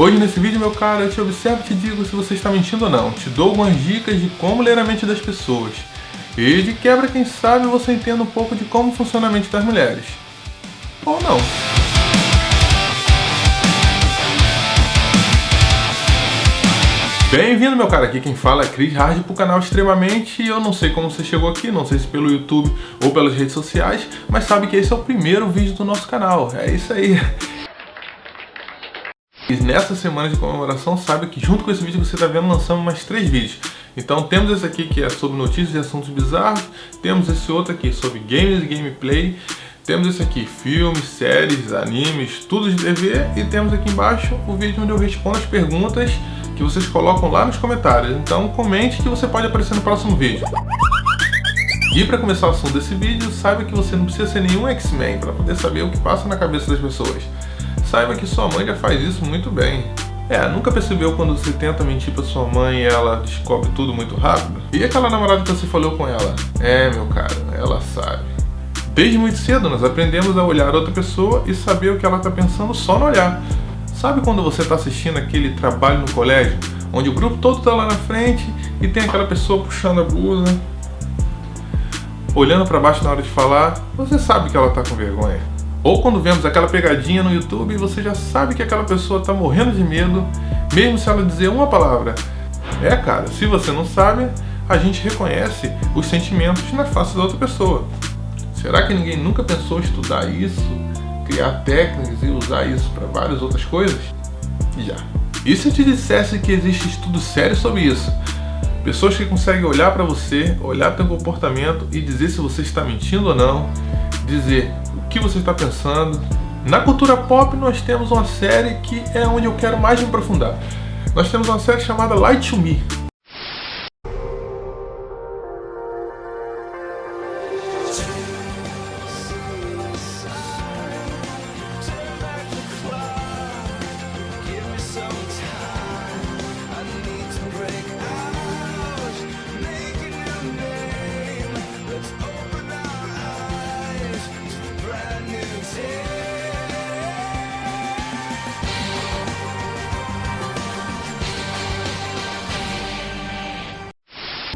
Hoje nesse vídeo, meu cara, eu te observo e te digo se você está mentindo ou não. Te dou algumas dicas de como ler a mente das pessoas. E de quebra, quem sabe, você entenda um pouco de como funciona a mente das mulheres. Ou não. Bem-vindo, meu cara, aqui quem fala é Chris Hard pro canal Extremamente. E eu não sei como você chegou aqui, não sei se pelo YouTube ou pelas redes sociais, mas sabe que esse é o primeiro vídeo do nosso canal. É isso aí. E nessa semana de comemoração, sabe que junto com esse vídeo que você está vendo, lançamos mais 3 vídeos. Então temos esse aqui que é sobre notícias e assuntos bizarros, temos esse outro aqui sobre games e gameplay, temos esse aqui filmes, séries, animes, tudo de TV, e temos aqui embaixo o vídeo onde eu respondo as perguntas que vocês colocam lá nos comentários. Então comente que você pode aparecer no próximo vídeo. E para começar o assunto desse vídeo, saiba que você não precisa ser nenhum X-Men para poder saber o que passa na cabeça das pessoas. Saiba que sua mãe já faz isso muito bem. Nunca percebeu quando você tenta mentir pra sua mãe e ela descobre tudo muito rápido? E aquela namorada que você falou com ela? Meu cara, ela sabe. Desde muito cedo nós aprendemos a olhar outra pessoa e saber o que ela tá pensando só no olhar. Sabe quando você tá assistindo aquele trabalho no colégio, onde o grupo todo tá lá na frente e tem aquela pessoa puxando a blusa, olhando pra baixo na hora de falar, você sabe que ela tá com vergonha. Ou quando vemos aquela pegadinha no YouTube e você já sabe que aquela pessoa está morrendo de medo, mesmo se ela dizer uma palavra. Cara, se você não sabe, a gente reconhece os sentimentos na face da outra pessoa. Será que ninguém nunca pensou em estudar isso, criar técnicas e usar isso para várias outras coisas? Já. E se eu te dissesse que existe estudo sério sobre isso? Pessoas que conseguem olhar para você, olhar teu comportamento e dizer se você está mentindo ou não, dizer o que você está pensando. Na cultura pop nós temos uma série que é onde eu quero mais me aprofundar. Nós temos uma série chamada Lie to Me.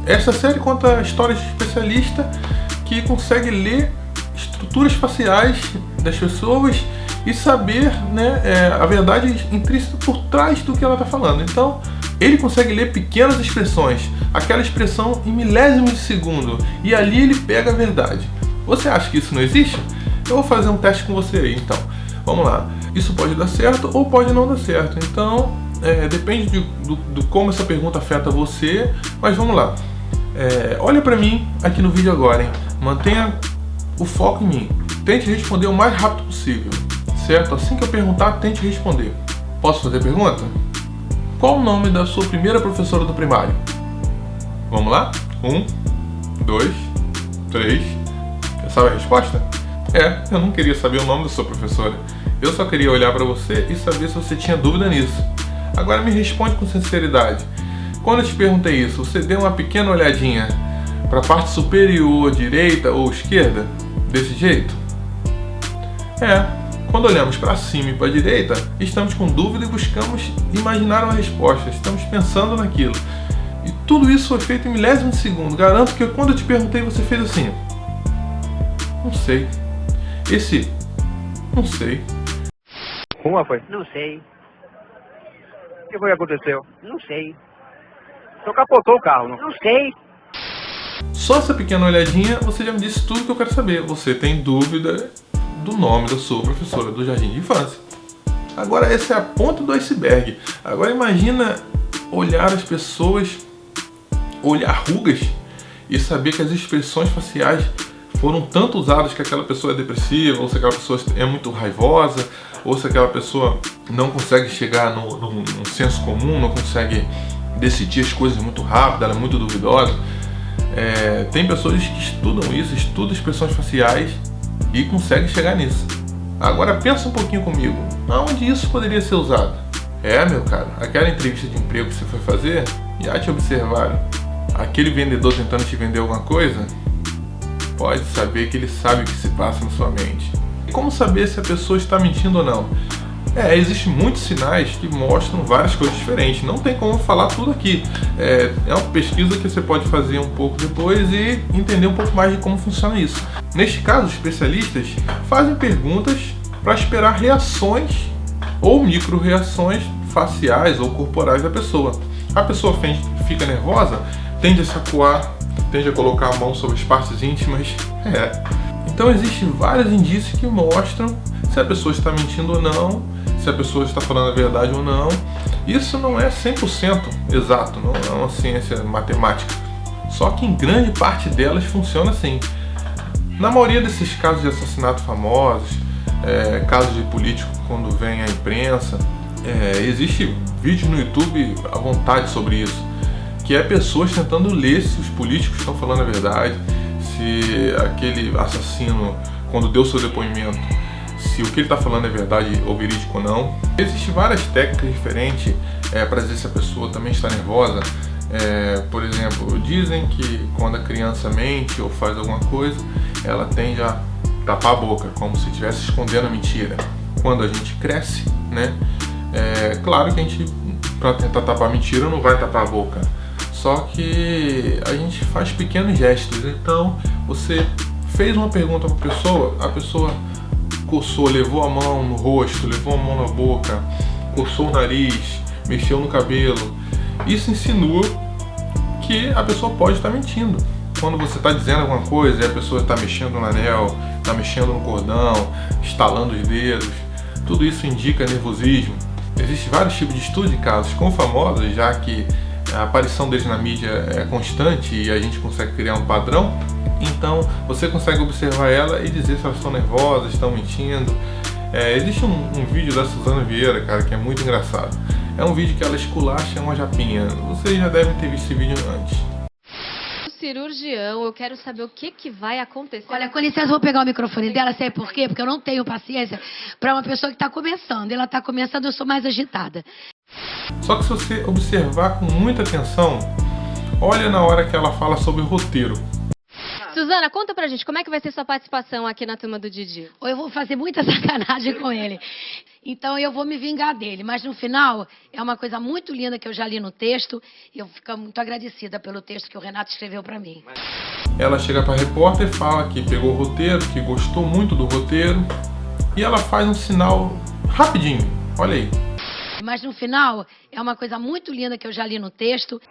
Essa série conta histórias de especialista que consegue ler estruturas faciais das pessoas e saber, a verdade intrínseca por trás do que ela está falando. Então, ele consegue ler pequenas expressões, aquela expressão em milésimos de segundo, e ali ele pega a verdade. Você acha que isso não existe? Eu vou fazer um teste com você aí, então. Vamos lá. Isso pode dar certo ou pode não dar certo. Então, depende do como essa pergunta afeta você, mas vamos lá. Olha pra mim aqui no vídeo agora, hein? Mantenha o foco em mim. Tente responder o mais rápido possível, certo? Assim que eu perguntar, tente responder. Posso fazer a pergunta? Qual o nome da sua primeira professora do primário? Vamos lá? 1, 2, 3. Sabe a resposta? Eu não queria saber o nome da sua professora. Eu só queria olhar pra você e saber se você tinha dúvida nisso. Agora me responde com sinceridade. Quando eu te perguntei isso, você deu uma pequena olhadinha para a parte superior, direita ou esquerda? Desse jeito? Quando olhamos para cima e para a direita, estamos com dúvida e buscamos imaginar uma resposta, estamos pensando naquilo. E tudo isso foi feito em milésimos de segundo. Garanto que quando eu te perguntei, você fez assim. Não sei. Não sei. Como foi? Não sei. O que foi que aconteceu? Não sei. Só capotou o carro, não? Não sei. Só essa pequena olhadinha, você já me disse tudo que eu quero saber. Você tem dúvida do nome da sua professora do jardim de infância. Agora essa é a ponta do iceberg. Agora imagina olhar as pessoas, olhar rugas e saber que as expressões faciais foram tanto usadas que aquela pessoa é depressiva, ou se aquela pessoa é muito raivosa, ou se aquela pessoa não consegue chegar num senso comum, não consegue decidir as coisas muito rápido, ela é muito duvidosa. Tem pessoas que estudam isso, estudam expressões faciais e conseguem chegar nisso. Agora pensa um pouquinho comigo, aonde isso poderia ser usado? Meu cara, aquela entrevista de emprego que você foi fazer, já te observaram. Aquele vendedor tentando te vender alguma coisa, pode saber que ele sabe o que se passa na sua mente. E como saber se a pessoa está mentindo ou não? Existem muitos sinais que mostram várias coisas diferentes. Não tem como falar tudo aqui. É uma pesquisa que você pode fazer um pouco depois e entender um pouco mais de como funciona isso. Neste caso, os especialistas fazem perguntas para esperar reações ou micro-reações faciais ou corporais da pessoa. A pessoa fica nervosa, tende a se acuar, tende a colocar a mão sobre as partes íntimas. Então existem vários indícios que mostram se a pessoa está mentindo ou não, se a pessoa está falando a verdade ou não. Isso não é 100% exato, não é uma ciência matemática. Só que em grande parte delas funciona assim. Na maioria desses casos de assassinato famosos, casos de político quando vem a imprensa, existe vídeo no YouTube à vontade sobre isso, que é pessoas tentando ler se os políticos estão falando a verdade, se aquele assassino, quando deu seu depoimento, se o que ele está falando é verdade ou verídico ou não. Existem várias técnicas diferentes para dizer se a pessoa também está nervosa. Por exemplo, dizem que quando a criança mente ou faz alguma coisa, ela tende a tapar a boca, como se estivesse escondendo a mentira. Quando a gente cresce, né? Claro que a gente, para tentar tapar a mentira, não vai tapar a boca. Só que a gente faz pequenos gestos. Então, você fez uma pergunta para a pessoa coçou, levou a mão no rosto, levou a mão na boca, coçou o nariz, mexeu no cabelo. Isso insinua que a pessoa pode estar mentindo. Quando você está dizendo alguma coisa e a pessoa está mexendo no anel, está mexendo no cordão, estalando os dedos, tudo isso indica nervosismo. Existem vários tipos de estudos de casos com famosos, já que a aparição deles na mídia é constante e a gente consegue criar um padrão. Então você consegue observar ela e dizer se elas estão nervosas, estão mentindo. Existe um vídeo da Suzana Vieira, cara, que é muito engraçado. É um vídeo que ela esculacha uma japinha. Vocês já devem ter visto esse vídeo antes. Cirurgião, eu quero saber o que vai acontecer. Olha, com licença, eu vou pegar o microfone dela, sabe por quê? Porque eu não tenho paciência para uma pessoa que está começando. Ela está começando, eu sou mais agitada. Só que se você observar com muita atenção, olha na hora que ela fala sobre o roteiro. Suzana, conta pra gente, como é que vai ser sua participação aqui na Turma do Didi? Eu vou fazer muita sacanagem com ele. Então eu vou me vingar dele. Mas no final, é uma coisa muito linda que eu já li no texto. E eu fico muito agradecida pelo texto que o Renato escreveu pra mim. Ela chega pra repórter e fala que pegou o roteiro, que gostou muito do roteiro. E ela faz um sinal rapidinho. Olha aí. Mas no final, é uma coisa muito linda que eu já li no texto.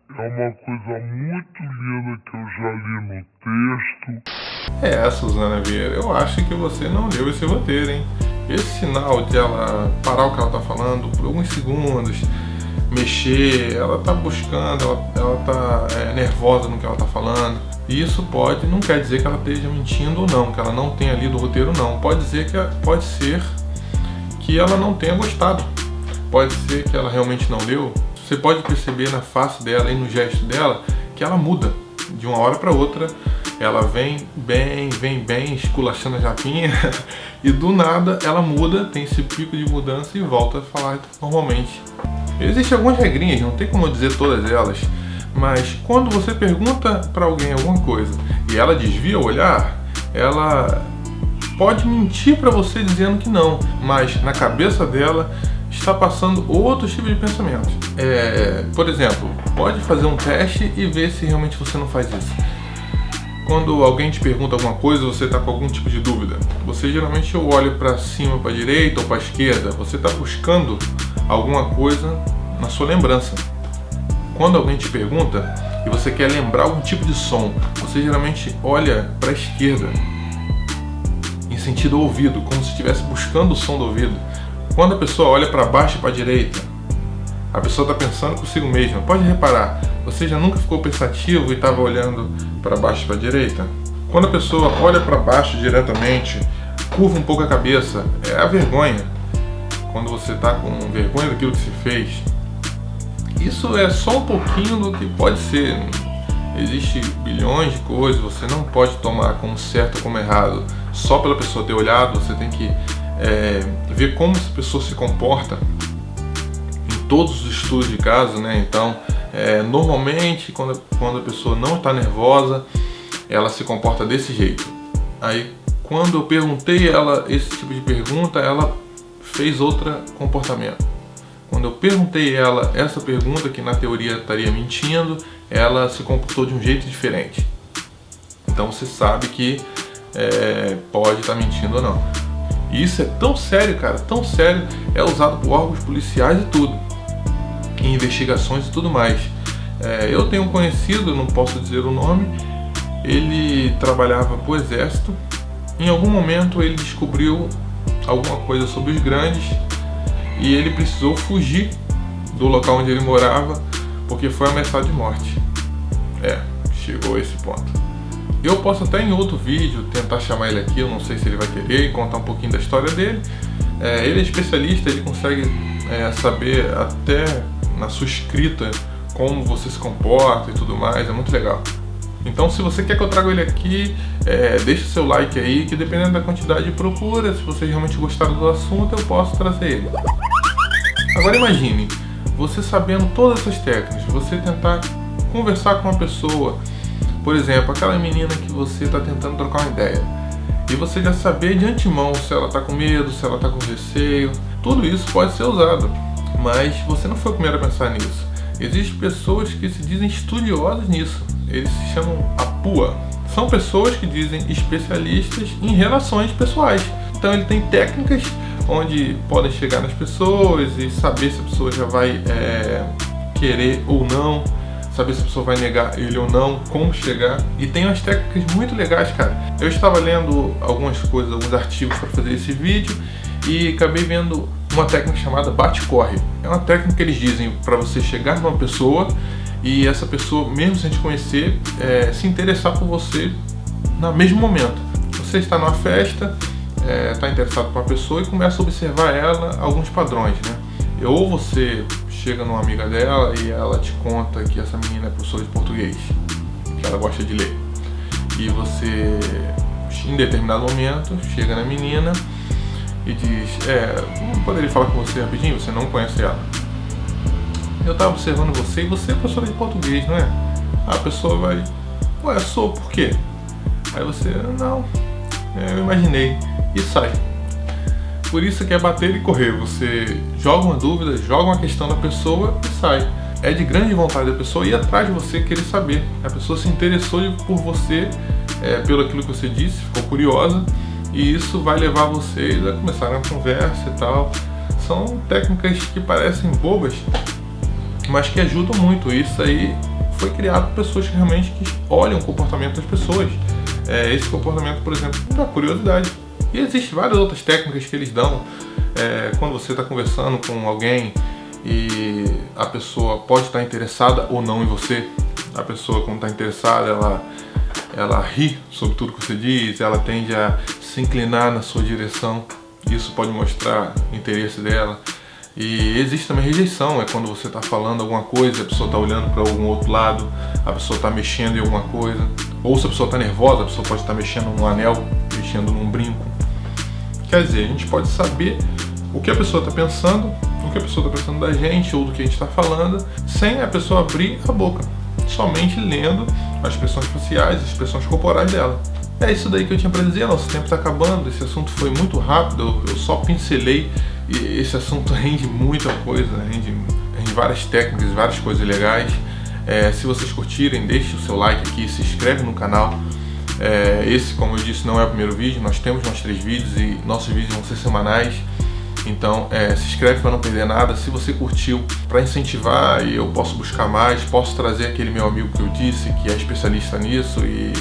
É uma coisa muito linda que eu já li no texto. Suzana Vieira, eu acho que você não leu esse roteiro, hein? Esse sinal de ela parar o que ela tá falando por alguns segundos, mexer, ela tá buscando, ela tá nervosa no que ela tá falando. E isso não quer dizer que ela esteja mentindo ou não, que ela não tenha lido o roteiro não. Pode ser que ela não tenha gostado. Pode ser que ela realmente não leu. Você pode perceber na face dela e no gesto dela que ela muda de uma hora para outra. Ela vem bem, esculachando a japinha e do nada ela muda, tem esse pico de mudança e volta a falar normalmente. Existem algumas regrinhas, não tem como eu dizer todas elas, mas quando você pergunta para alguém alguma coisa e ela desvia o olhar, ela pode mentir para você dizendo que não, mas na cabeça dela está passando outro tipo de pensamento. Por exemplo, pode fazer um teste e ver se realmente você não faz isso. Quando alguém te pergunta alguma coisa, você está com algum tipo de dúvida. Você geralmente olha para cima, para a direita ou para a esquerda. Você está buscando alguma coisa na sua lembrança. Quando alguém te pergunta e você quer lembrar algum tipo de som, você geralmente olha para a esquerda, em sentido ouvido, como se estivesse buscando o som do ouvido. Quando a pessoa olha para baixo e para a direita, a pessoa está pensando consigo mesma. Pode reparar, você já nunca ficou pensativo e estava olhando para baixo e para a direita? Quando a pessoa olha para baixo diretamente, curva um pouco a cabeça, é a vergonha. Quando você está com vergonha daquilo que se fez. Isso é só um pouquinho do que pode ser. Existem bilhões de coisas, você não pode tomar como certo ou como errado. Só pela pessoa ter olhado, você tem que ver como essa pessoa se comporta em todos os estudos de caso, né? Então, normalmente, quando a pessoa não está nervosa, ela se comporta desse jeito. Aí, quando eu perguntei ela esse tipo de pergunta, ela fez outro comportamento. Quando eu perguntei ela essa pergunta, que na teoria estaria mentindo, ela se comportou de um jeito diferente. Então você sabe que pode estar mentindo ou não. E isso é tão sério, cara, tão sério, é usado por órgãos policiais e tudo, em investigações e tudo mais. Eu tenho um conhecido, não posso dizer o nome, ele trabalhava para o exército. Em algum momento ele descobriu alguma coisa sobre os grandes e ele precisou fugir do local onde ele morava porque foi ameaçado de morte. Chegou a esse ponto. Eu posso até em outro vídeo tentar chamar ele aqui, eu não sei se ele vai querer, e contar um pouquinho da história dele. Ele é especialista, ele consegue saber até na sua escrita como você se comporta e tudo mais, é muito legal. Então se você quer que eu traga ele aqui, deixa seu like aí, que dependendo da quantidade de procura, se vocês realmente gostaram do assunto, eu posso trazer ele. Agora imagine, você sabendo todas essas técnicas, você tentar conversar com uma pessoa, por exemplo, aquela menina que você está tentando trocar uma ideia, e você já saber de antemão se ela está com medo, se ela está com receio, tudo isso pode ser usado, mas você não foi o primeiro a pensar nisso. Existem pessoas que se dizem estudiosas nisso, eles se chamam APUA. São pessoas que dizem especialistas em relações pessoais. Então ele tem técnicas onde podem chegar nas pessoas e saber se a pessoa já vai querer ou não, saber se a pessoa vai negar ele ou não, como chegar. E tem umas técnicas muito legais, cara. Eu estava lendo algumas coisas, alguns artigos para fazer esse vídeo e acabei vendo uma técnica chamada bate-corre. É uma técnica que eles dizem para você chegar numa pessoa e essa pessoa, mesmo sem te conhecer, se interessar por você no mesmo momento. Você está numa festa, está interessado por uma pessoa e começa a observar ela, alguns padrões, né? Ou você chega numa amiga dela e ela te conta que essa menina é professora de português, que ela gosta de ler. E você, em determinado momento, chega na menina e diz, poderia falar com você rapidinho? Você não conhece ela. Eu estava observando você e você é professora de português, não é? A pessoa vai, ué, sou, por quê? Aí você, não, eu imaginei, e sai. Por isso que é bater e correr, você joga uma dúvida, joga uma questão na pessoa e sai. É de grande vontade da pessoa ir atrás de você, querer saber. A pessoa se interessou por você, pelo aquilo que você disse, ficou curiosa, e isso vai levar vocês a começar uma conversa e tal. São técnicas que parecem bobas, mas que ajudam muito. Isso aí foi criado por pessoas que realmente olham o comportamento das pessoas. Esse comportamento, por exemplo, da curiosidade. E existem várias outras técnicas que eles dão quando você está conversando com alguém e a pessoa pode estar interessada ou não em você. A pessoa, quando está interessada, ela ri sobre tudo que você diz, ela tende a se inclinar na sua direção. Isso pode mostrar interesse dela. E existe também rejeição, é quando você está falando alguma coisa, a pessoa está olhando para algum outro lado, a pessoa está mexendo em alguma coisa. Ou se a pessoa está nervosa, a pessoa pode estar mexendo num anel, mexendo num brinco. Quer dizer, a gente pode saber o que a pessoa está pensando, o que a pessoa está pensando da gente ou do que a gente está falando, sem a pessoa abrir a boca, somente lendo as expressões faciais, as expressões corporais dela. É isso daí que eu tinha para dizer, nosso tempo está acabando, esse assunto foi muito rápido, eu só pincelei e esse assunto rende muita coisa, rende várias técnicas, várias coisas legais. Se vocês curtirem, deixe o seu like aqui, se inscreve no canal. Esse, como eu disse, não é o primeiro vídeo, nós temos mais 3 vídeos e nossos vídeos vão ser semanais. Então se inscreve para não perder nada. Se você curtiu, para incentivar, e eu posso buscar mais, posso trazer aquele meu amigo que eu disse, que é especialista nisso, e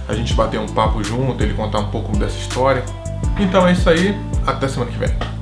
a gente bater um papo junto, ele contar um pouco dessa história. Então é isso aí, até semana que vem.